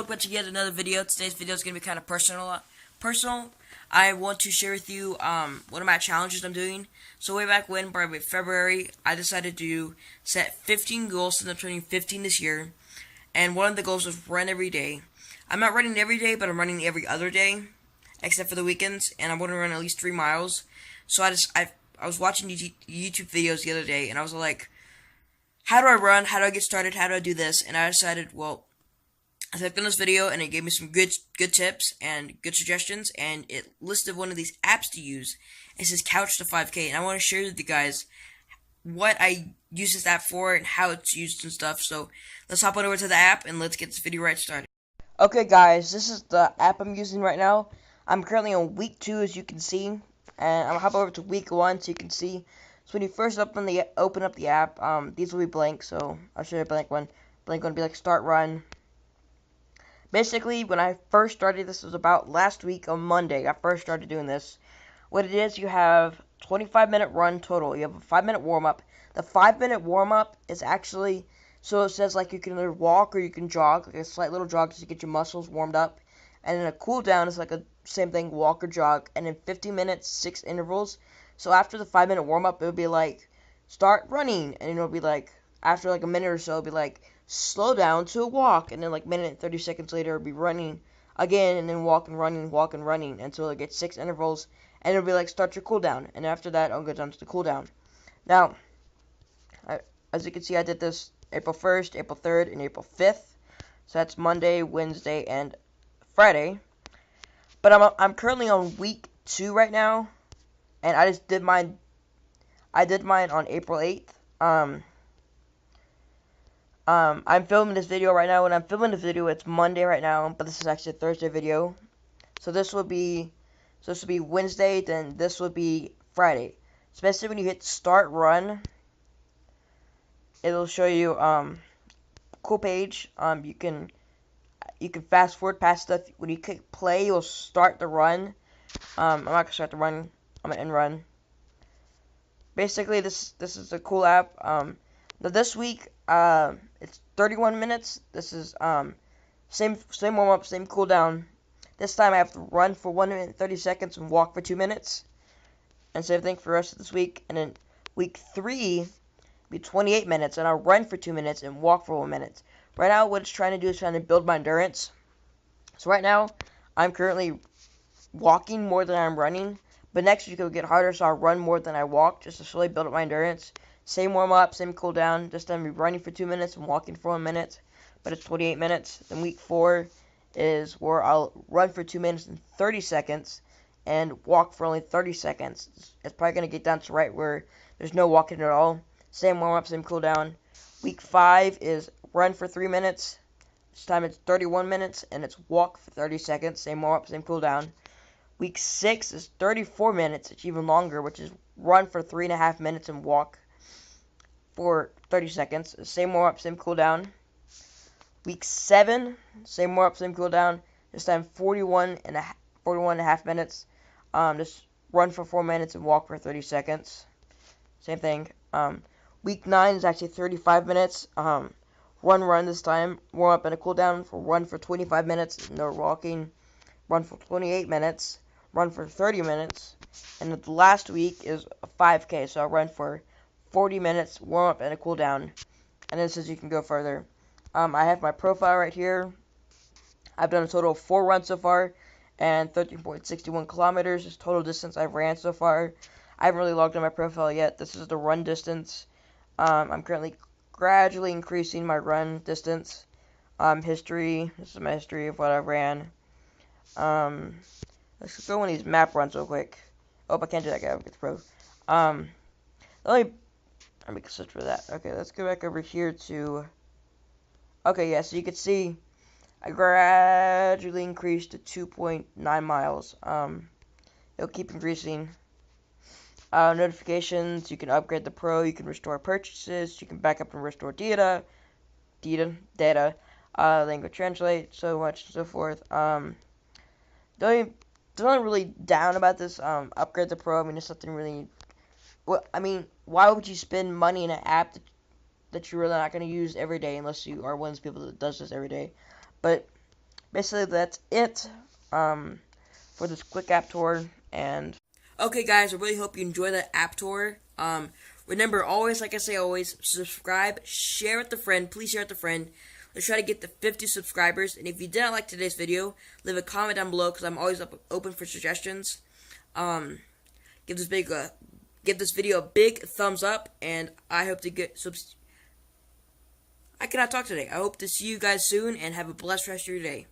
welcome back to yet another video. Today's video is going to be kind of personal. I want to share with you one of my challenges I'm doing. So way back when, probably February, I decided to set 15 goals since I'm turning 15 this year. And one of the goals was run every day. I'm not running every day, but I'm running every other day, except for the weekends. And I want to run at least 3 miles. So I was watching YouTube videos the other day, and I was like, how do I run? How do I get started? How do I do this? And I decided, well, I clicked on this video and it gave me some good tips and good suggestions, and it listed one of these apps to use. It says Couch to 5K, and I want to share with you guys what I use this app for and how it's used and stuff. So let's hop on over to the app and let's get this video right started. Okay guys, this is the app I'm using right now. I'm currently on week 2, as you can see, and I'm gonna hop over to week 1 so you can see. So when you first open up the app, these will be blank, so I'll show you a blank one. Blank one will be like start run. Basically, when I first started, this was about last week on Monday, I first started doing this. What it is, you have 25-minute run total. You have a 5-minute warm-up. The 5-minute warm-up is actually, so it says like you can either walk or you can jog, like a slight little jog just to get your muscles warmed up. And then a cool down is like a same thing, walk or jog. And in 50 minutes, 6 intervals. So after the 5-minute warm-up, it would be like, start running. And it'll be like, after like a minute or so, it'll be like, slow down to a walk, and then like minute and 30 seconds later it'll be running again, and then walk and running until it gets 6 intervals, and it'll be like start your cooldown, and after that I'll go down to the cooldown. Now, as you can see, I did this April 1st, April 3rd, and April 5th, so that's Monday, Wednesday, and Friday. But I'm currently on week 2 right now, and I did mine on April 8th. I'm filming this video right now. When I'm filming this video, it's Monday right now, but this is actually a Thursday video. So this will be Wednesday, then this will be Friday. Especially when you hit start run, it'll show you cool page. You can fast forward past stuff. When you click play, you'll start the run. I'm not gonna start the run. I'm gonna end run. Basically, this is a cool app. Now this week, it's 31 minutes. This is same warm up, same cooldown. This time I have to run for 1 minute and 30 seconds and walk for 2 minutes. And same thing for the rest of this week. And then week 3 will be 28 minutes, and I'll run for 2 minutes and walk for 1 minute. Right now, what it's trying to do is trying to build my endurance. So right now, I'm currently walking more than I'm running. But next week it'll get harder, so I'll run more than I walk just to slowly build up my endurance. Same warm-up, same cool-down. This time I'll be running for 2 minutes and walking for 1 minute, but it's 28 minutes. Then week 4 is where I'll run for 2 minutes and 30 seconds and walk for only 30 seconds. It's probably going to get down to right where there's no walking at all. Same warm-up, same cool-down. Week 5 is run for 3 minutes. This time it's 31 minutes, and it's walk for 30 seconds. Same warm-up, same cool-down. Week 6 is 34 minutes. It's even longer, which is run for 3.5 minutes and walk for 30 seconds. Same warm-up, same cooldown. Week 7, same warm-up, same cooldown. This time 41 and a half minutes. Just run for 4 minutes and walk for 30 seconds. Same thing. Week 9 is actually 35 minutes. Run this time. Warm up and a cooldown for run for 25 minutes. No walking. Run for 28 minutes. Run for 30 minutes. And the last week is a 5K, so I'll run for 40 minutes, warm up, and a cool down. And then it says you can go further. I have my profile right here. I've done a total of 4 runs so far, and 13.61 kilometers is total distance I've ran so far. I haven't really logged on my profile yet. This is the run distance. I'm currently gradually increasing my run distance. History. This is my history of what I ran. Let's go on these map runs real quick. Oh, I can't do that guy. I'll get the pro. Let me search for that. Okay, let's go back over here to... Okay, yeah, so you can see I gradually increased to 2.9 miles. It'll keep increasing. Notifications, you can upgrade the pro, you can restore purchases, you can back up and restore data, language translate, so much and so forth. Don't really down about this, upgrade the pro. I mean, it's something really... Well, I mean, why would you spend money in an app that you're really not going to use every day unless you are one of those people that does this every day? But basically that's it for this quick app tour. And okay, guys, I really hope you enjoy that app tour. Remember, always, like I say, always subscribe, share with a friend. Please share with a friend. Let's try to get to 50 subscribers. And if you did not like today's video, leave a comment down below because I'm always open for suggestions. Give this video a big thumbs up, and I hope to get I cannot talk today. I hope to see you guys soon, and have a blessed rest of your day.